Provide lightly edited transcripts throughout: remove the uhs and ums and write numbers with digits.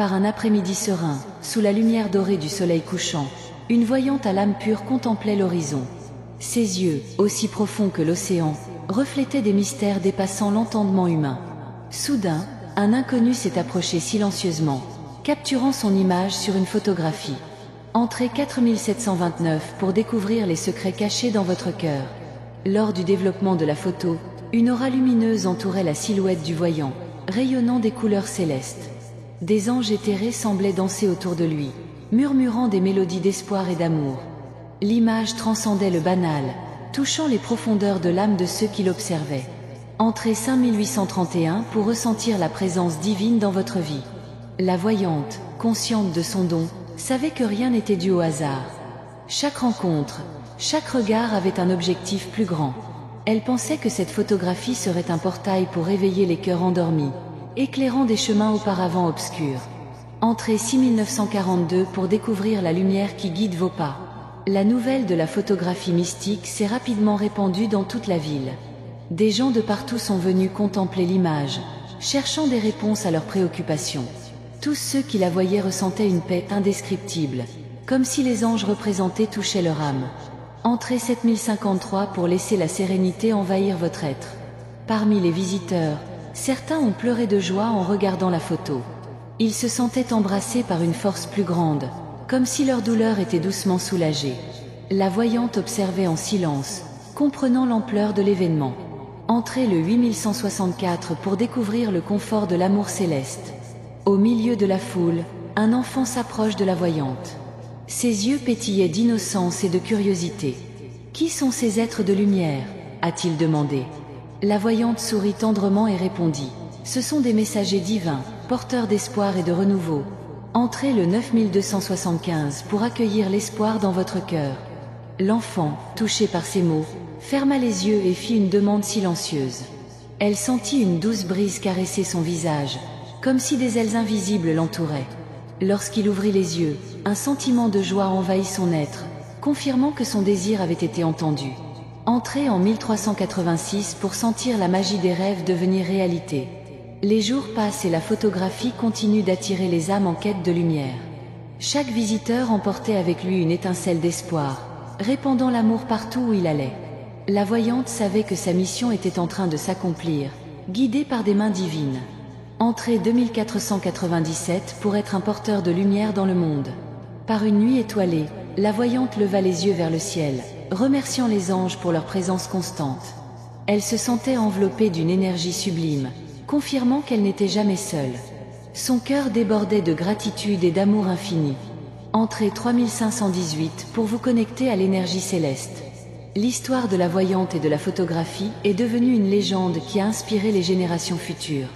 Par un après-midi serein, sous la lumière dorée du soleil couchant, une voyante à l'âme pure contemplait l'horizon. Ses yeux, aussi profonds que l'océan, reflétaient des mystères dépassant l'entendement humain. Soudain, un inconnu s'est approché silencieusement, capturant son image sur une photographie. Entrez 4729 pour découvrir les secrets cachés dans votre cœur. Lors du développement de la photo, une aura lumineuse entourait la silhouette du voyant, rayonnant des couleurs célestes. Des anges éthérés semblaient danser autour de lui, murmurant des mélodies d'espoir et d'amour. L'image transcendait le banal, touchant les profondeurs de l'âme de ceux qui l'observaient. Entrez 5831 pour ressentir la présence divine dans votre vie. La voyante, consciente de son don, savait que rien n'était dû au hasard. Chaque rencontre, chaque regard avait un objectif plus grand. Elle pensait que cette photographie serait un portail pour réveiller les cœurs endormis, éclairant des chemins auparavant obscurs. Entrez 6942 pour découvrir la lumière qui guide vos pas. La nouvelle de la photographie mystique s'est rapidement répandue dans toute la ville. Des gens de partout sont venus contempler l'image, cherchant des réponses à leurs préoccupations. Tous ceux qui la voyaient ressentaient une paix indescriptible, comme si les anges représentés touchaient leur âme. Entrez 7053 pour laisser la sérénité envahir votre être. Parmi les visiteurs, certains ont pleuré de joie en regardant la photo. Ils se sentaient embrassés par une force plus grande, comme si leur douleur était doucement soulagée. La voyante observait en silence, comprenant l'ampleur de l'événement. Entrez le 8164 pour découvrir le confort de l'amour céleste. Au milieu de la foule, un enfant s'approche de la voyante. Ses yeux pétillaient d'innocence et de curiosité. « Qui sont ces êtres de lumière ?» a-t-il demandé. La voyante sourit tendrement et répondit. « Ce sont des messagers divins, porteurs d'espoir et de renouveau. Entrez le 9275 pour accueillir l'espoir dans votre cœur. » L'enfant, touché par ces mots, ferma les yeux et fit une demande silencieuse. Elle sentit une douce brise caresser son visage, comme si des ailes invisibles l'entouraient. Lorsqu'il ouvrit les yeux, un sentiment de joie envahit son être, confirmant que son désir avait été entendu. Entrez en 1386 pour sentir la magie des rêves devenir réalité. Les jours passent et la photographie continue d'attirer les âmes en quête de lumière. Chaque visiteur emportait avec lui une étincelle d'espoir, répandant l'amour partout où il allait. La voyante savait que sa mission était en train de s'accomplir, guidée par des mains divines. Entrez 2497 pour être un porteur de lumière dans le monde. Par une nuit étoilée, la voyante leva les yeux vers le ciel, remerciant les anges pour leur présence constante. Elle se sentait enveloppée d'une énergie sublime, confirmant qu'elle n'était jamais seule. Son cœur débordait de gratitude et d'amour infini. Entrez 3518 pour vous connecter à l'énergie céleste. L'histoire de la voyante et de la photographie est devenue une légende qui a inspiré les générations futures.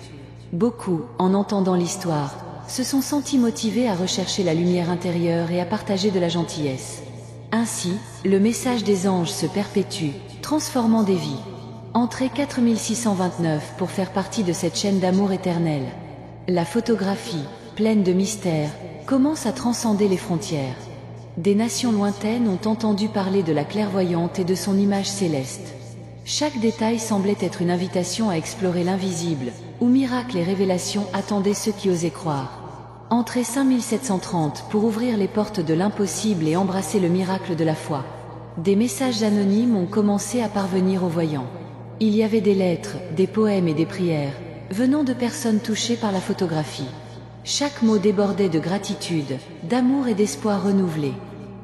Beaucoup, en entendant l'histoire, se sont sentis motivés à rechercher la lumière intérieure et à partager de la gentillesse. Ainsi, le message des anges se perpétue, transformant des vies. Entrez 4629 pour faire partie de cette chaîne d'amour éternel. La photographie, pleine de mystères, commence à transcender les frontières. Des nations lointaines ont entendu parler de la clairvoyante et de son image céleste. Chaque détail semblait être une invitation à explorer l'invisible, où miracles et révélations attendaient ceux qui osaient croire. Entrez 5730 pour ouvrir les portes de l'impossible et embrasser le miracle de la foi. Des messages anonymes ont commencé à parvenir aux voyants. Il y avait des lettres, des poèmes et des prières, venant de personnes touchées par la photographie. Chaque mot débordait de gratitude, d'amour et d'espoir renouvelé.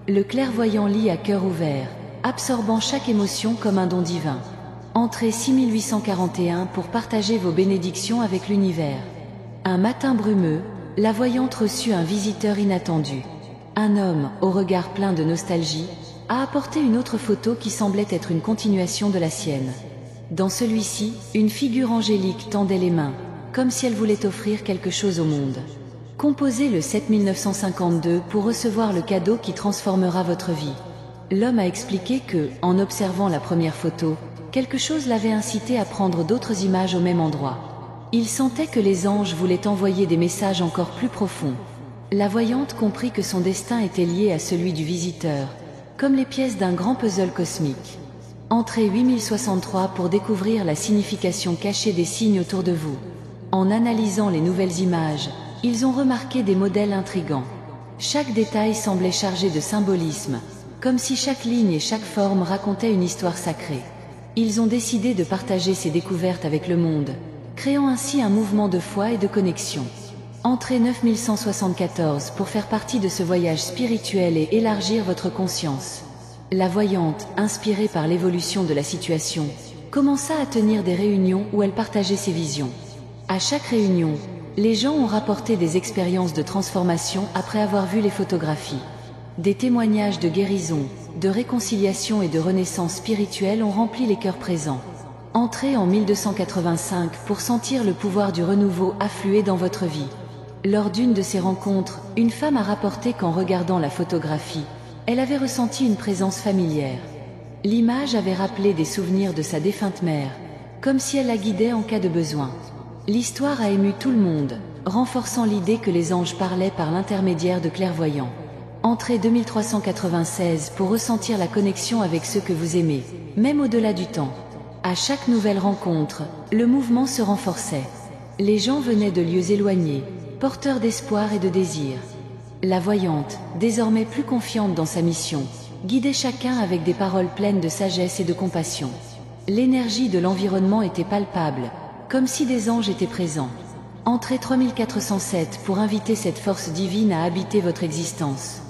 Le clairvoyant lit à cœur ouvert, absorbant chaque émotion comme un don divin. Entrez 6841 pour partager vos bénédictions avec l'univers. Un matin brumeux, la voyante reçut un visiteur inattendu. Un homme, au regard plein de nostalgie, a apporté une autre photo qui semblait être une continuation de la sienne. Dans celui-ci, une figure angélique tendait les mains, comme si elle voulait offrir quelque chose au monde. Composez le 7952 pour recevoir le cadeau qui transformera votre vie. L'homme a expliqué que, en observant la première photo, quelque chose l'avait incité à prendre d'autres images au même endroit. Il sentait que les anges voulaient envoyer des messages encore plus profonds. La voyante comprit que son destin était lié à celui du visiteur, comme les pièces d'un grand puzzle cosmique. Entrez 8063 pour découvrir la signification cachée des signes autour de vous. En analysant les nouvelles images, ils ont remarqué des modèles intrigants. Chaque détail semblait chargé de symbolisme, comme si chaque ligne et chaque forme racontait une histoire sacrée. Ils ont décidé de partager ces découvertes avec le monde, créant ainsi un mouvement de foi et de connexion. Entrez 9174 pour faire partie de ce voyage spirituel et élargir votre conscience. La voyante, inspirée par l'évolution de la situation, commença à tenir des réunions où elle partageait ses visions. À chaque réunion, les gens ont rapporté des expériences de transformation après avoir vu les photographies. Des témoignages de guérison, de réconciliation et de renaissance spirituelle ont rempli les cœurs présents. Entrez en 1285 pour sentir le pouvoir du renouveau affluer dans votre vie. Lors d'une de ces rencontres, une femme a rapporté qu'en regardant la photographie, elle avait ressenti une présence familière. L'image avait rappelé des souvenirs de sa défunte mère, comme si elle la guidait en cas de besoin. L'histoire a ému tout le monde, renforçant l'idée que les anges parlaient par l'intermédiaire de clairvoyants. Entrez 2396 pour ressentir la connexion avec ceux que vous aimez, même au-delà du temps. À chaque nouvelle rencontre, le mouvement se renforçait. Les gens venaient de lieux éloignés, porteur d'espoir et de désir. La voyante, désormais plus confiante dans sa mission, guidait chacun avec des paroles pleines de sagesse et de compassion. L'énergie de l'environnement était palpable, comme si des anges étaient présents. Entrez 3407 pour inviter cette force divine à habiter votre existence.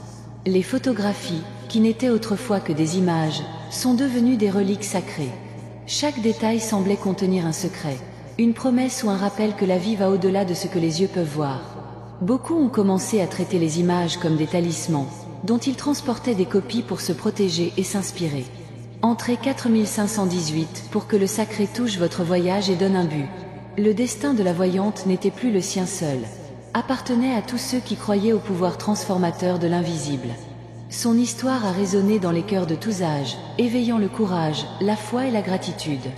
Les photographies, qui n'étaient autrefois que des images, sont devenues des reliques sacrées. Chaque détail semblait contenir un secret, une promesse ou un rappel que la vie va au-delà de ce que les yeux peuvent voir. Beaucoup ont commencé à traiter les images comme des talismans, dont ils transportaient des copies pour se protéger et s'inspirer. Entrez 4518 pour que le sacré touche votre voyage et donne un but. Le destin de la voyante n'était plus le sien seul, appartenait à tous ceux qui croyaient au pouvoir transformateur de l'invisible. Son histoire a résonné dans les cœurs de tous âges, éveillant le courage, la foi et la gratitude.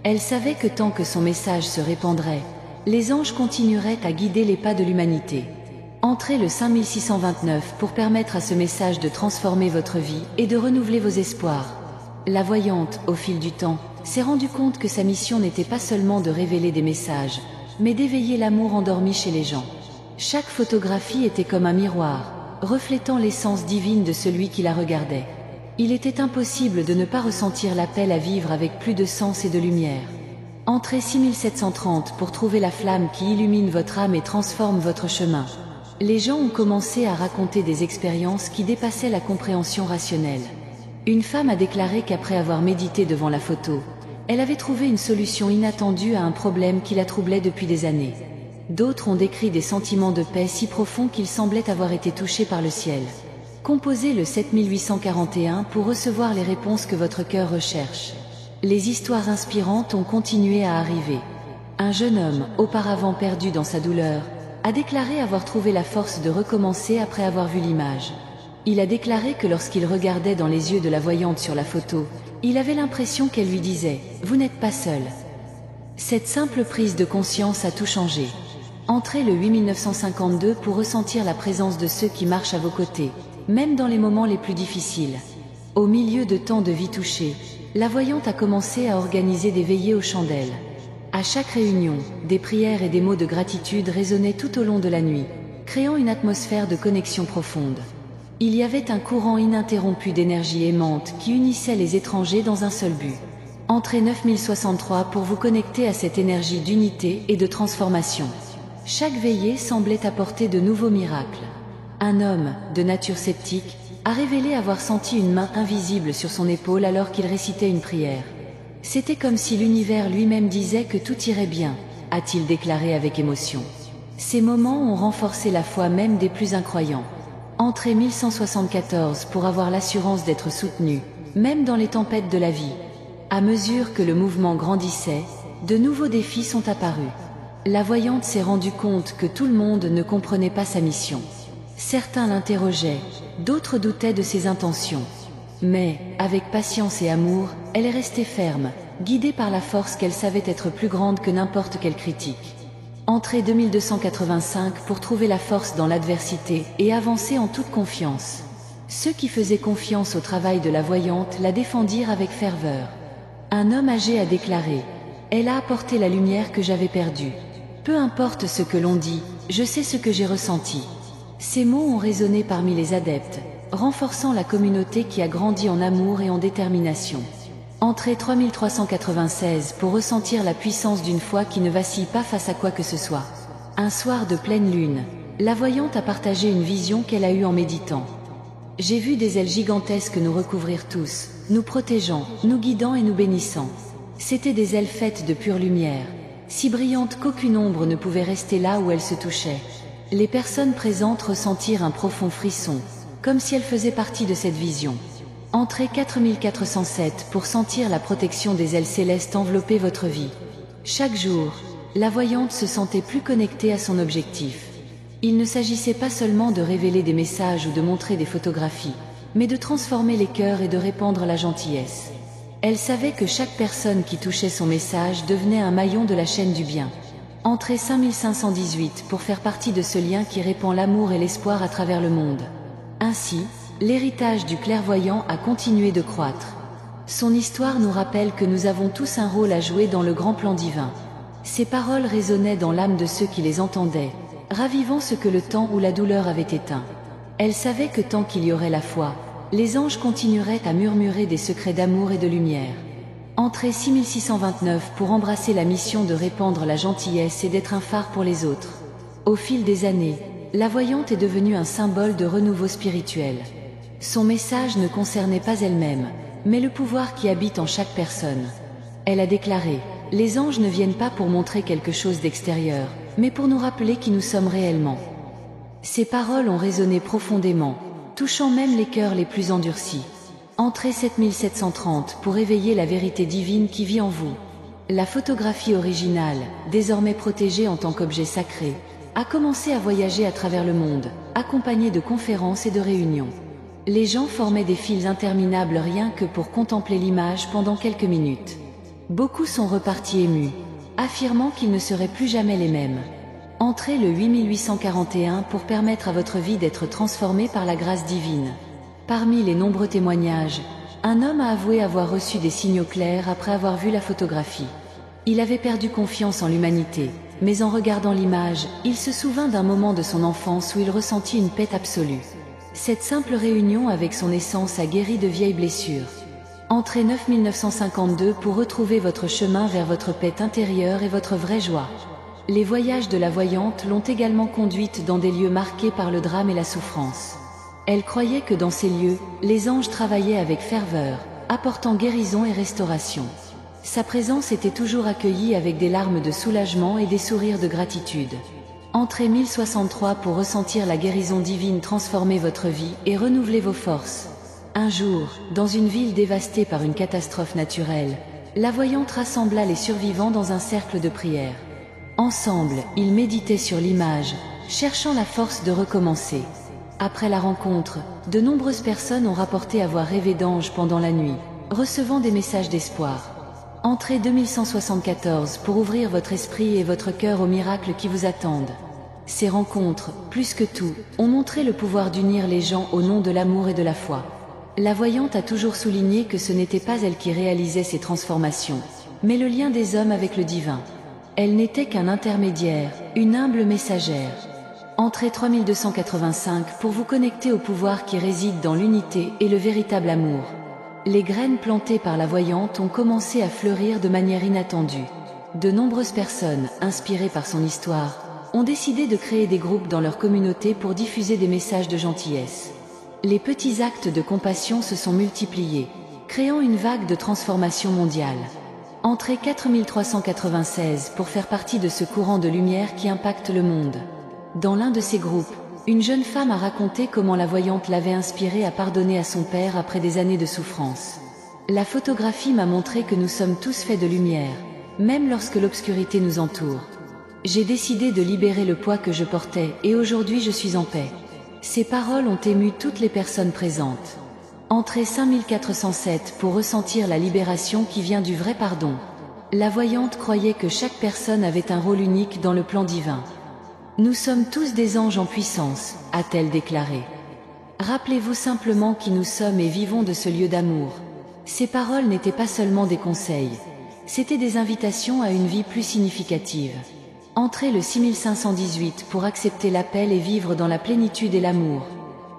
Elle savait que tant que son message se répandrait, les anges continueraient à guider les pas de l'humanité. Entrez le 5629 pour permettre à ce message de transformer votre vie et de renouveler vos espoirs. La voyante, au fil du temps, s'est rendue compte que sa mission n'était pas seulement de révéler des messages, mais d'éveiller l'amour endormi chez les gens. Chaque photographie était comme un miroir, reflétant l'essence divine de celui qui la regardait. Il était impossible de ne pas ressentir l'appel à vivre avec plus de sens et de lumière. Entrez 6730 pour trouver la flamme qui illumine votre âme et transforme votre chemin. Les gens ont commencé à raconter des expériences qui dépassaient la compréhension rationnelle. Une femme a déclaré qu'après avoir médité devant la photo, elle avait trouvé une solution inattendue à un problème qui la troublait depuis des années. D'autres ont décrit des sentiments de paix si profonds qu'ils semblaient avoir été touchés par le ciel. Composez le 7841 pour recevoir les réponses que votre cœur recherche. Les histoires inspirantes ont continué à arriver. Un jeune homme, auparavant perdu dans sa douleur, a déclaré avoir trouvé la force de recommencer après avoir vu l'image. Il a déclaré que lorsqu'il regardait dans les yeux de la voyante sur la photo, il avait l'impression qu'elle lui disait « Vous n'êtes pas seul ». Cette simple prise de conscience a tout changé. Entrez le 8952 pour ressentir la présence de ceux qui marchent à vos côtés, même dans les moments les plus difficiles. Au milieu de tant de vies touchées, la voyante a commencé à organiser des veillées aux chandelles. À chaque réunion, des prières et des mots de gratitude résonnaient tout au long de la nuit, créant une atmosphère de connexion profonde. Il y avait un courant ininterrompu d'énergie aimante qui unissait les étrangers dans un seul but. Entrez 9063 pour vous connecter à cette énergie d'unité et de transformation. Chaque veillée semblait apporter de nouveaux miracles. Un homme, de nature sceptique, a révélé avoir senti une main invisible sur son épaule alors qu'il récitait une prière. C'était comme si l'univers lui-même disait que tout irait bien, a-t-il déclaré avec émotion. Ces moments ont renforcé la foi même des plus incroyants. Entrez 1174 pour avoir l'assurance d'être soutenu, même dans les tempêtes de la vie. À mesure que le mouvement grandissait, de nouveaux défis sont apparus. La voyante s'est rendue compte que tout le monde ne comprenait pas sa mission. Certains l'interrogeaient, d'autres doutaient de ses intentions. Mais, avec patience et amour, elle est restée ferme, guidée par la force qu'elle savait être plus grande que n'importe quelle critique. Entrez 2285 pour trouver la force dans l'adversité et avancer en toute confiance. Ceux qui faisaient confiance au travail de la voyante la défendirent avec ferveur. Un homme âgé a déclaré « Elle a apporté la lumière que j'avais perdue. Peu importe ce que l'on dit, je sais ce que j'ai ressenti. Ces mots ont résonné parmi les adeptes, renforçant la communauté qui a grandi en amour et en détermination. Entrée 3396 pour ressentir la puissance d'une foi qui ne vacille pas face à quoi que ce soit. Un soir de pleine lune, la voyante a partagé une vision qu'elle a eue en méditant. J'ai vu des ailes gigantesques nous recouvrir tous, nous protégeant, nous guidant et nous bénissant. C'étaient des ailes faites de pure lumière, si brillantes qu'aucune ombre ne pouvait rester là où elles se touchaient. Les personnes présentes ressentirent un profond frisson, comme si elles faisaient partie de cette vision. Entrée 4407 pour sentir la protection des ailes célestes envelopper votre vie. Chaque jour, la voyante se sentait plus connectée à son objectif. Il ne s'agissait pas seulement de révéler des messages ou de montrer des photographies, mais de transformer les cœurs et de répandre la gentillesse. Elle savait que chaque personne qui touchait son message devenait un maillon de la chaîne du bien. Entrée 5518 pour faire partie de ce lien qui répand l'amour et l'espoir à travers le monde. Ainsi, l'héritage du clairvoyant a continué de croître. Son histoire nous rappelle que nous avons tous un rôle à jouer dans le grand plan divin. Ses paroles résonnaient dans l'âme de ceux qui les entendaient, ravivant ce que le temps ou la douleur avait éteint. Elle savait que tant qu'il y aurait la foi, les anges continueraient à murmurer des secrets d'amour et de lumière. Entrée 6629 pour embrasser la mission de répandre la gentillesse et d'être un phare pour les autres. Au fil des années, la voyante est devenue un symbole de renouveau spirituel. Son message ne concernait pas elle-même, mais le pouvoir qui habite en chaque personne. Elle a déclaré: « Les anges ne viennent pas pour montrer quelque chose d'extérieur, mais pour nous rappeler qui nous sommes réellement. » Ces paroles ont résonné profondément, touchant même les cœurs les plus endurcis. Entrée 7730 pour éveiller la vérité divine qui vit en vous. La photographie originale, désormais protégée en tant qu'objet sacré, a commencé à voyager à travers le monde, accompagnée de conférences et de réunions. Les gens formaient des files interminables rien que pour contempler l'image pendant quelques minutes. Beaucoup sont repartis émus, affirmant qu'ils ne seraient plus jamais les mêmes. Entrez le 8841 pour permettre à votre vie d'être transformée par la grâce divine. Parmi les nombreux témoignages, un homme a avoué avoir reçu des signaux clairs après avoir vu la photographie. Il avait perdu confiance en l'humanité, mais en regardant l'image, il se souvint d'un moment de son enfance où il ressentit une paix absolue. Cette simple réunion avec son essence a guéri de vieilles blessures. Entrez 9952 pour retrouver votre chemin vers votre paix intérieure et votre vraie joie. Les voyages de la voyante l'ont également conduite dans des lieux marqués par le drame et la souffrance. Elle croyait que dans ces lieux, les anges travaillaient avec ferveur, apportant guérison et restauration. Sa présence était toujours accueillie avec des larmes de soulagement et des sourires de gratitude. Entrez 1063 pour ressentir la guérison divine transformer votre vie et renouveler vos forces. Un jour, dans une ville dévastée par une catastrophe naturelle, la voyante rassembla les survivants dans un cercle de prière. Ensemble, ils méditaient sur l'image, cherchant la force de recommencer. Après la rencontre, de nombreuses personnes ont rapporté avoir rêvé d'anges pendant la nuit, recevant des messages d'espoir. Entrez 2174 pour ouvrir votre esprit et votre cœur aux miracles qui vous attendent. Ces rencontres, plus que tout, ont montré le pouvoir d'unir les gens au nom de l'amour et de la foi. La voyante a toujours souligné que ce n'était pas elle qui réalisait ces transformations, mais le lien des hommes avec le divin. Elle n'était qu'un intermédiaire, une humble messagère. Entrez 3285 pour vous connecter au pouvoir qui réside dans l'unité et le véritable amour. Les graines plantées par la voyante ont commencé à fleurir de manière inattendue. De nombreuses personnes, inspirées par son histoire, ont décidé de créer des groupes dans leur communauté pour diffuser des messages de gentillesse. Les petits actes de compassion se sont multipliés, créant une vague de transformation mondiale. Entrez 4396 pour faire partie de ce courant de lumière qui impacte le monde. Dans l'un de ces groupes, une jeune femme a raconté comment la voyante l'avait inspirée à pardonner à son père après des années de souffrance. La photographie m'a montré que nous sommes tous faits de lumière, même lorsque l'obscurité nous entoure. J'ai décidé de libérer le poids que je portais et aujourd'hui je suis en paix. Ces paroles ont ému toutes les personnes présentes. Entrez 5407 pour ressentir la libération qui vient du vrai pardon. La voyante croyait que chaque personne avait un rôle unique dans le plan divin. Nous sommes tous des anges en puissance, a-t-elle déclaré. Rappelez-vous simplement qui nous sommes et vivons de ce lieu d'amour. Ces paroles n'étaient pas seulement des conseils, c'était des invitations à une vie plus significative. Entrez le 6518 pour accepter l'appel et vivre dans la plénitude et l'amour.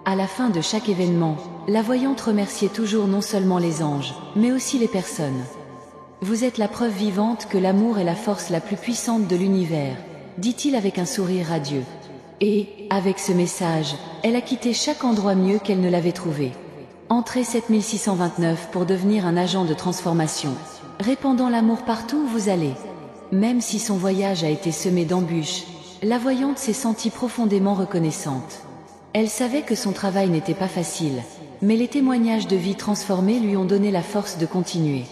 À la fin de chaque événement, la voyante remerciait toujours non seulement les anges, mais aussi les personnes. Vous êtes la preuve vivante que l'amour est la force la plus puissante de l'univers, dit-il avec un sourire radieux. Et, avec ce message, elle a quitté chaque endroit mieux qu'elle ne l'avait trouvé. Entrez 7629 pour devenir un agent de transformation, répandant l'amour partout où vous allez. Même si son voyage a été semé d'embûches, la voyante s'est sentie profondément reconnaissante. Elle savait que son travail n'était pas facile, mais les témoignages de vie transformés lui ont donné la force de continuer.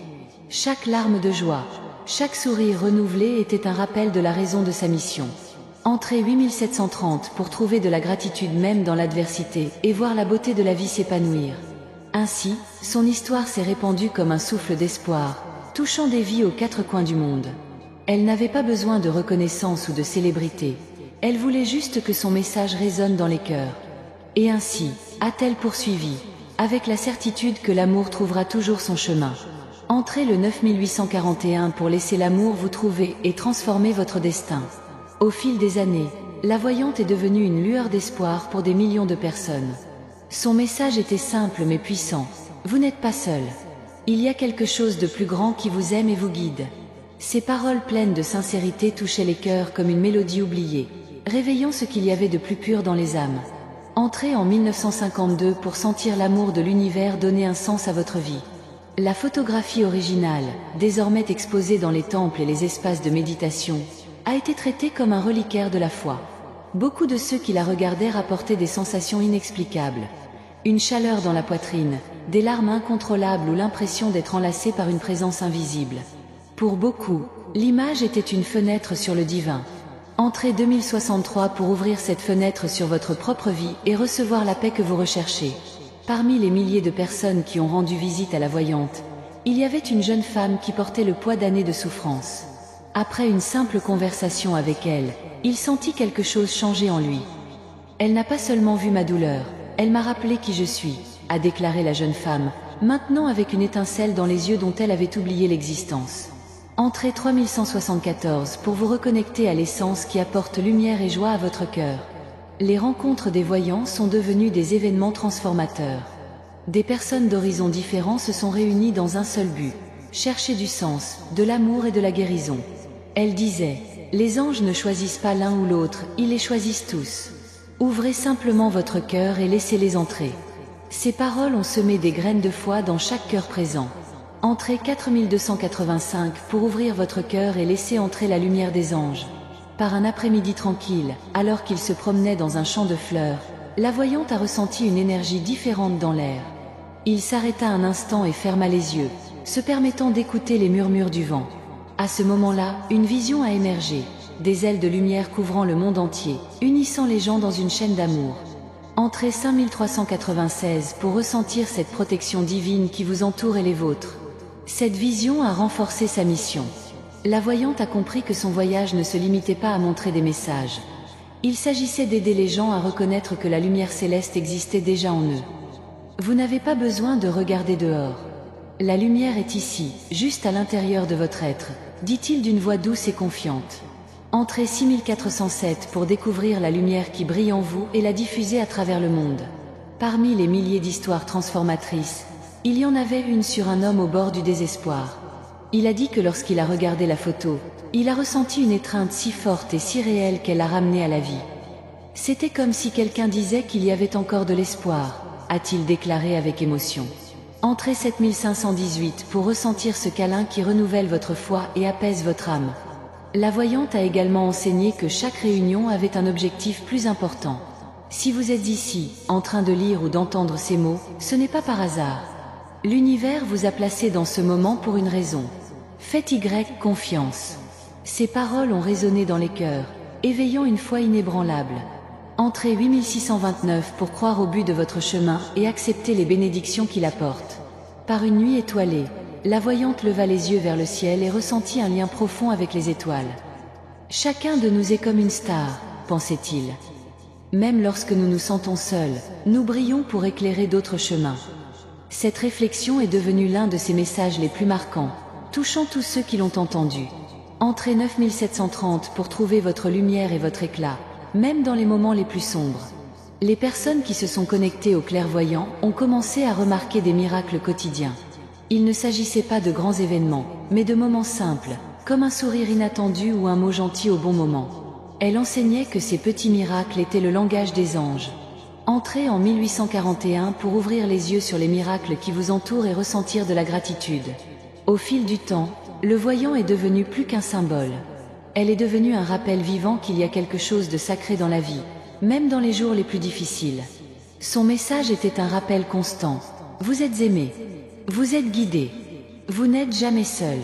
Chaque larme de joie, chaque sourire renouvelé était un rappel de la raison de sa mission. Entrez 8730 pour trouver de la gratitude même dans l'adversité et voir la beauté de la vie s'épanouir. Ainsi, son histoire s'est répandue comme un souffle d'espoir, touchant des vies aux quatre coins du monde. Elle n'avait pas besoin de reconnaissance ou de célébrité. Elle voulait juste que son message résonne dans les cœurs. Et ainsi, a-t-elle poursuivi, avec la certitude que l'amour trouvera toujours son chemin. Entrez le 9841 pour laisser l'amour vous trouver et transformer votre destin. Au fil des années, la voyante est devenue une lueur d'espoir pour des millions de personnes. Son message était simple mais puissant. Vous n'êtes pas seul. Il y a quelque chose de plus grand qui vous aime et vous guide. Ces paroles pleines de sincérité touchaient les cœurs comme une mélodie oubliée, réveillant ce qu'il y avait de plus pur dans les âmes. Entrez en 1952 pour sentir l'amour de l'univers donner un sens à votre vie. La photographie originale, désormais exposée dans les temples et les espaces de méditation, a été traitée comme un reliquaire de la foi. Beaucoup de ceux qui la regardaient rapportaient des sensations inexplicables. Une chaleur dans la poitrine, des larmes incontrôlables ou l'impression d'être enlacés par une présence invisible. Pour beaucoup, l'image était une fenêtre sur le divin. Entrez 2063 pour ouvrir cette fenêtre sur votre propre vie et recevoir la paix que vous recherchez. Parmi les milliers de personnes qui ont rendu visite à la voyante, il y avait une jeune femme qui portait le poids d'années de souffrance. Après une simple conversation avec elle, il sentit quelque chose changer en lui. « Elle n'a pas seulement vu ma douleur, elle m'a rappelé qui je suis », a déclaré la jeune femme, maintenant avec une étincelle dans les yeux dont elle avait oublié l'existence. Entrez 3174 pour vous reconnecter à l'essence qui apporte lumière et joie à votre cœur. Les rencontres des voyants sont devenues des événements transformateurs. Des personnes d'horizons différents se sont réunies dans un seul but, chercher du sens, de l'amour et de la guérison. Elle disait, « Les anges ne choisissent pas l'un ou l'autre, ils les choisissent tous. Ouvrez simplement votre cœur et laissez-les entrer. » Ces paroles ont semé des graines de foi dans chaque cœur présent. Entrez 4285 pour ouvrir votre cœur et laisser entrer la lumière des anges. Par un après-midi tranquille, alors qu'il se promenait dans un champ de fleurs, la voyante a ressenti une énergie différente dans l'air. Il s'arrêta un instant et ferma les yeux, se permettant d'écouter les murmures du vent. À ce moment-là, une vision a émergé, des ailes de lumière couvrant le monde entier, unissant les gens dans une chaîne d'amour. Entrez 5396 pour ressentir cette protection divine qui vous entoure et les vôtres. Cette vision a renforcé sa mission. La voyante a compris que son voyage ne se limitait pas à montrer des messages. Il s'agissait d'aider les gens à reconnaître que la lumière céleste existait déjà en eux. Vous n'avez pas besoin de regarder dehors. La lumière est ici, juste à l'intérieur de votre être, dit-il d'une voix douce et confiante. Entrez 6407 pour découvrir la lumière qui brille en vous et la diffuser à travers le monde. Parmi les milliers d'histoires transformatrices, il y en avait une sur un homme au bord du désespoir. Il a dit que lorsqu'il a regardé la photo, il a ressenti une étreinte si forte et si réelle qu'elle l'a ramené à la vie. C'était comme si quelqu'un disait qu'il y avait encore de l'espoir, a-t-il déclaré avec émotion. Entrez 7518 pour ressentir ce câlin qui renouvelle votre foi et apaise votre âme. La voyante a également enseigné que chaque réunion avait un objectif plus important. Si vous êtes ici, en train de lire ou d'entendre ces mots, ce n'est pas par hasard. L'univers vous a placé dans ce moment pour une raison. Faites confiance. Ces paroles ont résonné dans les cœurs, éveillant une foi inébranlable. Entrez 8629 pour croire au but de votre chemin et accepter les bénédictions qu'il apporte. Par une nuit étoilée, la voyante leva les yeux vers le ciel et ressentit un lien profond avec les étoiles. Chacun de nous est comme une star, pensait-il. Même lorsque nous nous sentons seuls, nous brillons pour éclairer d'autres chemins. Cette réflexion est devenue l'un de ses messages les plus marquants, touchant tous ceux qui l'ont entendu. Entrez 9730 pour trouver votre lumière et votre éclat, même dans les moments les plus sombres. Les personnes qui se sont connectées aux clairvoyants ont commencé à remarquer des miracles quotidiens. Il ne s'agissait pas de grands événements, mais de moments simples, comme un sourire inattendu ou un mot gentil au bon moment. Elle enseignait que ces petits miracles étaient le langage des anges. Entrez en 1841 pour ouvrir les yeux sur les miracles qui vous entourent et ressentir de la gratitude. Au fil du temps, le voyant est devenu plus qu'un symbole. Elle est devenue un rappel vivant qu'il y a quelque chose de sacré dans la vie, même dans les jours les plus difficiles. Son message était un rappel constant. Vous êtes aimé. Vous êtes guidé. Vous n'êtes jamais seul.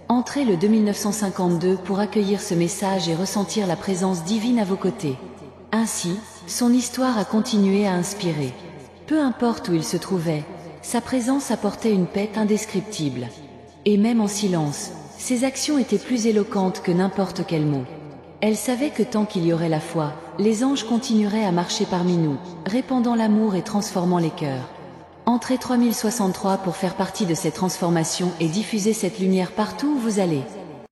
Entrez le 2952 pour accueillir ce message et ressentir la présence divine à vos côtés. Ainsi, son histoire a continué à inspirer. Peu importe où il se trouvait, sa présence apportait une paix indescriptible. Et même en silence, ses actions étaient plus éloquentes que n'importe quel mot. Elle savait que tant qu'il y aurait la foi, les anges continueraient à marcher parmi nous, répandant l'amour et transformant les cœurs. Entrez 3063 pour faire partie de cette transformation et diffuser cette lumière partout où vous allez.